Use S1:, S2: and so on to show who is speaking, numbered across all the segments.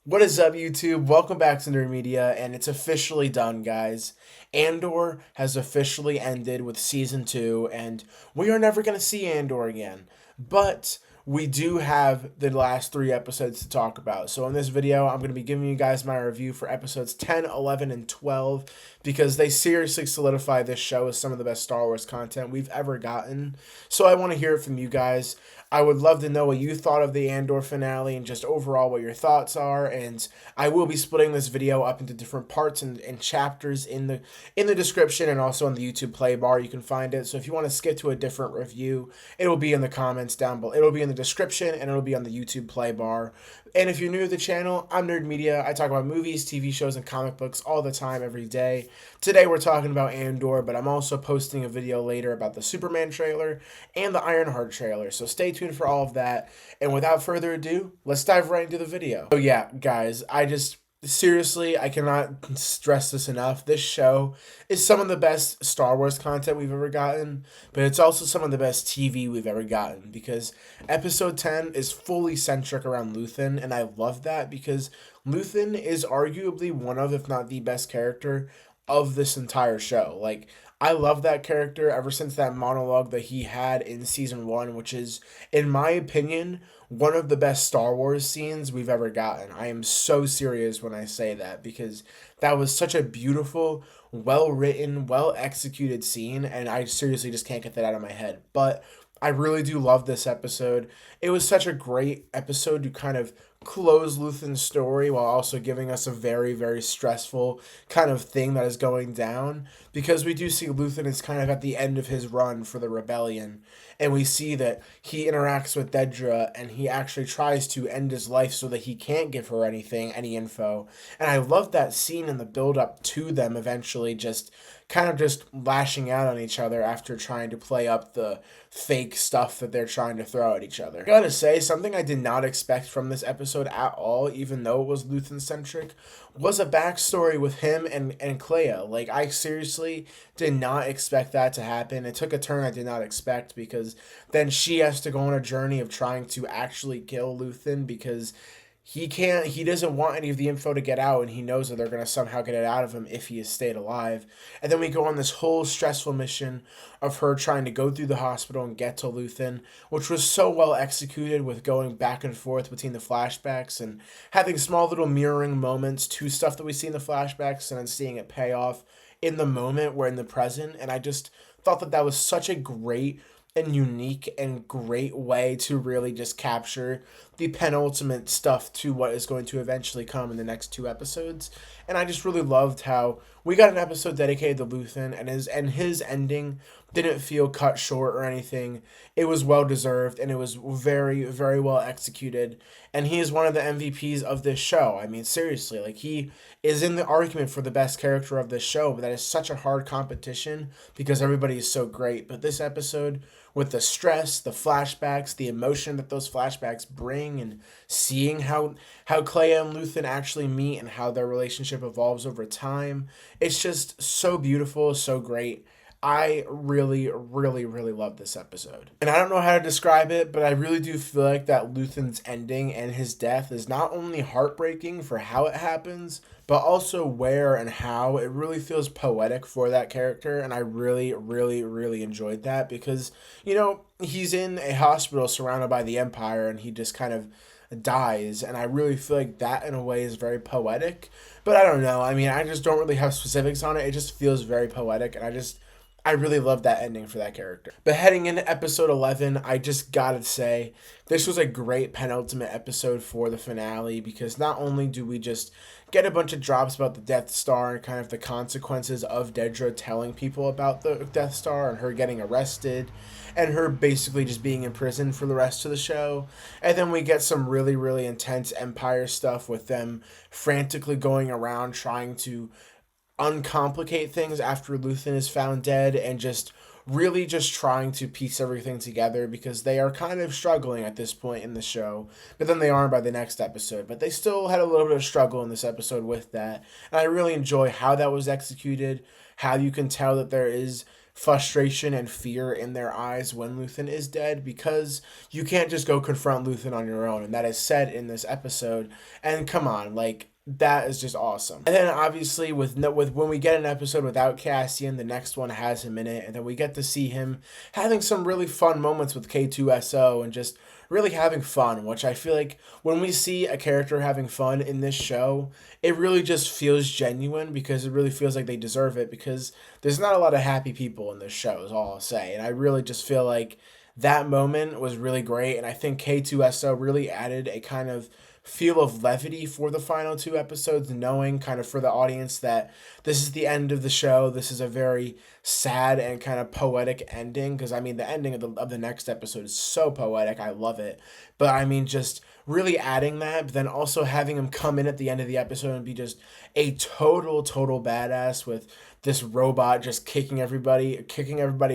S1: What is up, YouTube? Welcome back to Nerd Media, and it's officially done, guys. Andor has officially ended with season 2, and we are never going to see Andor again. But we do have the last 3 episodes to talk about. So in this video, I'm going to be giving you guys my review for episodes 10, 11, and 12 because they seriously solidify this show as some of the best Star Wars content we've ever gotten. So I want to hear it from you guys. I would love to know what you thought of the Andor finale and just overall what your thoughts are. And I will be splitting this video up into different parts and chapters in the description and also on the YouTube play bar. You can find it. So if you want to skip to a different review, it will be in the comments down below. It'll be in the description and it'll be on the YouTube play bar. And if you're new to the channel, I'm Nerd Media. I talk about movies, TV shows, and comic books all the time, every day. Today we're talking about Andor, but I'm also posting a video later about the Superman trailer and the Ironheart trailer. So stay tuned for all of that. And without further ado, let's dive right into the video. So yeah, guys, seriously, I cannot stress this enough. This show is some of the best Star Wars content we've ever gotten, but it's also some of the best TV we've ever gotten because episode 10 is fully centric around Luthen, and I love that because Luthen is arguably one of, if not the best character of this entire show. Like, I love that character ever since that monologue that he had in season 1, which is, in my opinion, one of the best Star Wars scenes we've ever gotten. I am so serious when I say that because that was such a beautiful, well written, well executed scene, and I seriously just can't get that out of my head. But I really do love this episode. It was such a great episode to kind of close Luthen's story while also giving us a very, very stressful kind of thing that is going down, because we do see Luthen is kind of at the end of his run for the rebellion, and we see that he interacts with Dedra and he actually tries to end his life so that he can't give her anything, any info. And I love that scene in the build up to them eventually just kind of just lashing out on each other after trying to play up the fake stuff that they're trying to throw at each other. I gotta say, something I did not expect from this episode at all, even though it was Luthen-centric, was a backstory with him and Clea. Like, I seriously did not expect that to happen. It took a turn I did not expect because then she has to go on a journey of trying to actually kill Luthen because he doesn't want any of the info to get out, and he knows that they're going to somehow get it out of him if he has stayed alive. And then we go on this whole stressful mission of her trying to go through the hospital and get to Luthen, which was so well executed with going back and forth between the flashbacks and having small little mirroring moments to stuff that we see in the flashbacks and then seeing it pay off in the moment we're in the present. And I just thought that that was such a great and unique and great way to really just capture the penultimate stuff to what is going to eventually come in the next 2 episodes. And I just really loved how we got an episode dedicated to Luthen, and his ending didn't feel cut short or anything. It was well deserved and it was very, very well executed. And he is one of the MVPs of this show. I mean, seriously, like, he is in the argument for the best character of this show, but that is such a hard competition because everybody is so great. But this episode, with the stress, the flashbacks, the emotion that those flashbacks bring, and seeing how Clea and Luthen actually meet and how their relationship evolves over time, it's just so beautiful, so great. I really, really, really love this episode. And I don't know how to describe it, but I really do feel like that Luthen's ending and his death is not only heartbreaking for how it happens, but also where and how. It really feels poetic for that character, and I really, really, really enjoyed that because, he's in a hospital surrounded by the Empire, and he just kind of dies, and I really feel like that in a way is very poetic. But I don't know, I mean, I just don't really have specifics on it. It just feels very poetic, and I really love that ending for that character. But heading into episode 11, I just gotta say, this was a great penultimate episode for the finale because not only do we just get a bunch of drops about the Death Star and kind of the consequences of Dedra telling people about the Death Star and her getting arrested and her basically just being in prison for the rest of the show. And then we get some really, really intense Empire stuff with them frantically going around trying to uncomplicate things after Luthen is found dead and just really just trying to piece everything together because they are kind of struggling at this point in the show, but then they aren't by the next episode. But they still had a little bit of struggle in this episode with that, and I really enjoy how that was executed, how you can tell that there is frustration and fear in their eyes when Luthen is dead, because you can't just go confront Luthen on your own, and that is said in this episode. And come on, like, that is just awesome. And then obviously with when we get an episode without Cassian, the next one has him in it, and then we get to see him having some really fun moments with K2SO and just really having fun, which I feel like when we see a character having fun in this show, it really just feels genuine, because it really feels like they deserve it, because there's not a lot of happy people in this show, is all I'll say. And I really just feel like that moment was really great, and I think K2SO really added a kind of feel of levity for the final two episodes, knowing kind of for the audience that this is the end of the show. This is a very sad and kind of poetic ending, because I mean the ending of the next episode is so poetic. I love it. But I mean, just really adding that, but then also having him come in at the end of the episode and be just a total badass with this robot just kicking everybody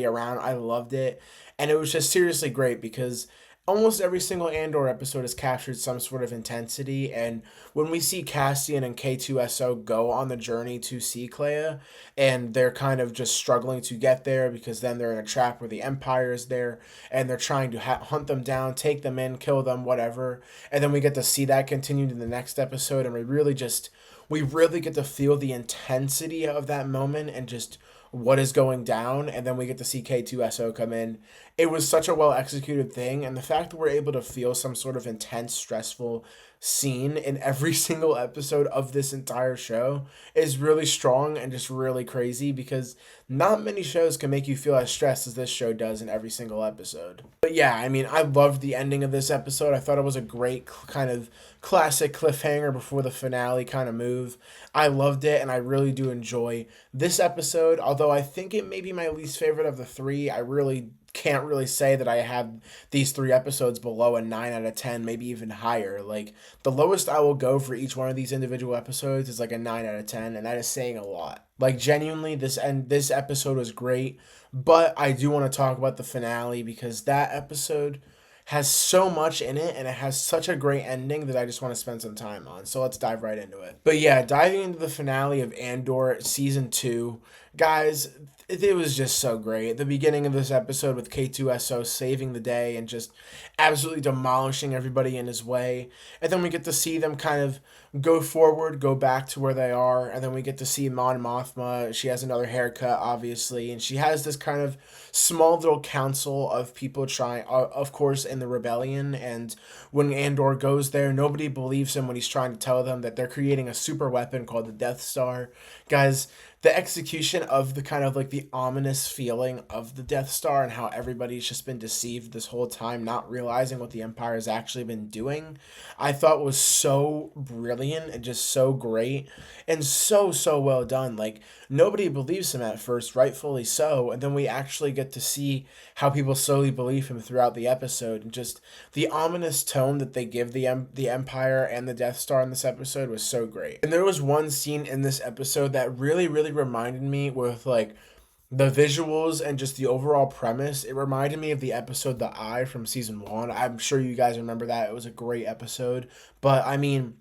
S1: around. I loved it. And it was just seriously great, because almost every single Andor episode has captured some sort of intensity, and when we see Cassian and K2SO go on the journey to see Clea, and they're kind of just struggling to get there, because then they're in a trap where the Empire is there, and they're trying to hunt them down, take them in, kill them, whatever, and then we get to see that continued in the next episode, and we really get to feel the intensity of that moment and just what is going down, and then we get to see K2SO come in. It was such a well executed thing, and the fact that we're able to feel some sort of intense, stressful scene in every single episode of this entire show is really strong and just really crazy, because not many shows can make you feel as stressed as this show does in every single episode. But yeah, I mean, I loved the ending of this episode. I thought it was a great kind of classic cliffhanger before the finale kind of move. I loved it, and I really do enjoy this episode, although I think it may be my least favorite of the three. I really can't really say that I have these three episodes below a 9 out of 10, maybe even higher. Like, the lowest I will go for each one of these individual episodes is like a 9 out of 10, and that is saying a lot. Like, genuinely, this episode was great, but I do want to talk about the finale, because that episode has so much in it, and it has such a great ending that I just want to spend some time on. So let's dive right into it. But yeah, diving into the finale of Andor Season 2, guys, it was just so great. The beginning of this episode with K2SO saving the day and just absolutely demolishing everybody in his way. And then we get to see them kind of go forward, go back to where they are. And then we get to see Mon Mothma. She has another haircut, obviously. And she has this kind of small little council of people trying, of course, in the rebellion. And when Andor goes there, nobody believes him when he's trying to tell them that they're creating a super weapon called the Death Star. Guys, the execution of the kind of like the ominous feeling of the Death Star and how everybody's just been deceived this whole time, not realizing what the Empire has actually been doing, I thought was so brilliant and just so great and so well done. Like, nobody believes him at first, rightfully so, and then we actually get to see how people slowly believe him throughout the episode, and just the ominous tone that they give the Empire and the Death Star in this episode was so great. And there was one scene in this episode that really reminded me with like the visuals and just the overall premise. It reminded me of the episode The Eye from season 1. I'm sure you guys remember that. It was a great episode. But I mean,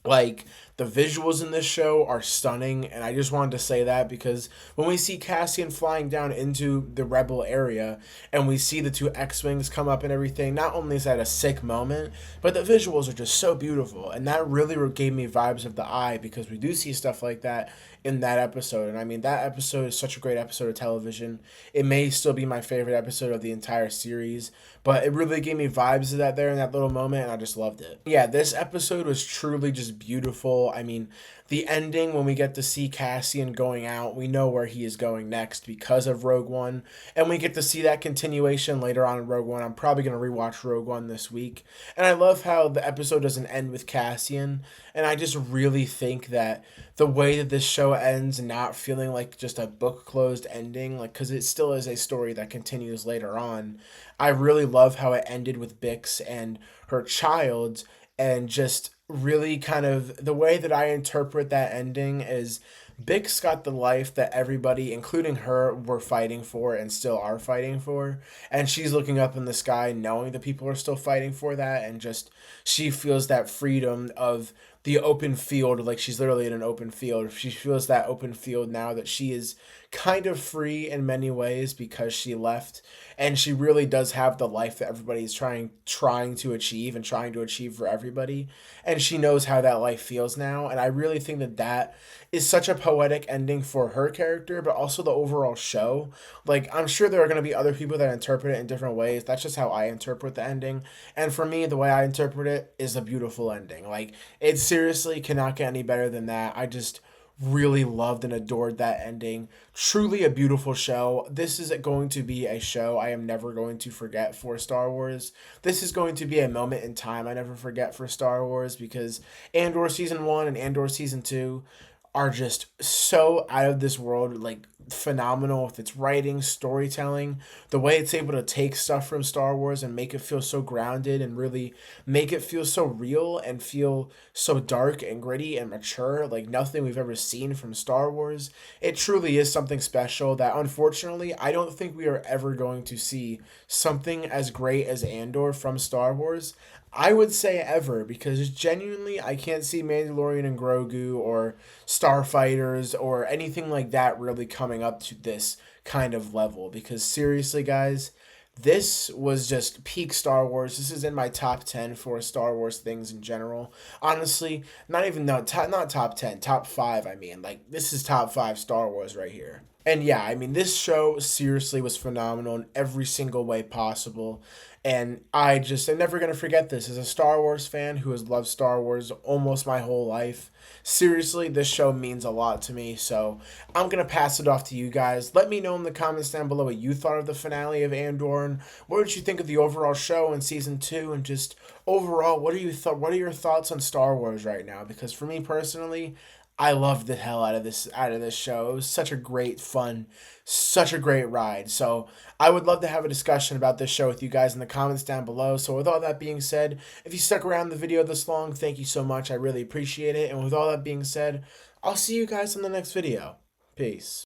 S1: like, the visuals in this show are stunning, and I just wanted to say that because when we see Cassian flying down into the rebel area and we see the two X-Wings come up and everything, not only is that a sick moment, but the visuals are just so beautiful, and that really gave me vibes of The Eye, because we do see stuff like that in that episode. And I mean, that episode is such a great episode of television. It may still be my favorite episode of the entire series, but it really gave me vibes of that there in that little moment, and I just loved it. Yeah, this episode was truly just beautiful. I mean, the ending, when we get to see Cassian going out, we know where he is going next because of Rogue One, and we get to see that continuation later on in Rogue One. I'm probably going to rewatch Rogue One this week, and I love how the episode doesn't end with Cassian, and I just really think that the way that this show ends, not feeling like just a book closed ending, like, because it still is a story that continues later on, I really love how it ended with Bix and her child, and just really kind of the way that I interpret that ending is Bix got the life that everybody, including her, were fighting for and still are fighting for. And she's looking up in the sky knowing that people are still fighting for that. And just she feels that freedom of the open field, like she's literally in an open field. She feels that open field now that she is kind of free in many ways because she left, and she really does have the life that everybody's trying to achieve and trying to achieve for everybody, and she knows how that life feels now. And I really think that that is such a poetic ending for her character, but also the overall show. Like, I'm sure there are going to be other people that interpret it in different ways. That's just how I interpret the ending. And for me, the way I interpret it is a beautiful ending. Like, it seriously cannot get any better than that. I just really loved and adored that ending. Truly a beautiful show. This is going to be a show I am never going to forget for Star Wars. This is going to be a moment in time I never forget for Star Wars, because Andor Season 1 and Andor Season 2 are just so out of this world, like phenomenal with its writing, storytelling, the way it's able to take stuff from Star Wars and make it feel so grounded and really make it feel so real and feel so dark and gritty and mature, like nothing we've ever seen from Star Wars. It truly is something special that unfortunately I don't think we are ever going to see something as great as Andor from Star Wars. I would say ever, because genuinely I can't see Mandalorian and Grogu or Starfighters or anything like that really coming up to this kind of level. Because seriously, guys, this was just peak Star Wars. This is in my top 10 for Star Wars things in general. Honestly, not even no, not top 10, top 5, I mean. Like, this is top 5 Star Wars right here. And yeah, I mean, this show seriously was phenomenal in every single way possible. And I'm never going to forget this. As a Star Wars fan who has loved Star Wars almost my whole life, seriously, this show means a lot to me. So I'm going to pass it off to you guys. Let me know in the comments down below what you thought of the finale of Andor, and what did you think of the overall show in season 2, and just overall, what are your thoughts on Star Wars right now? Because for me personally, I loved the hell out of this show. It was such a great fun, such a great ride. So I would love to have a discussion about this show with you guys in the comments down below. So with all that being said, if you stuck around the video this long, thank you so much. I really appreciate it. And with all that being said, I'll see you guys in the next video. Peace.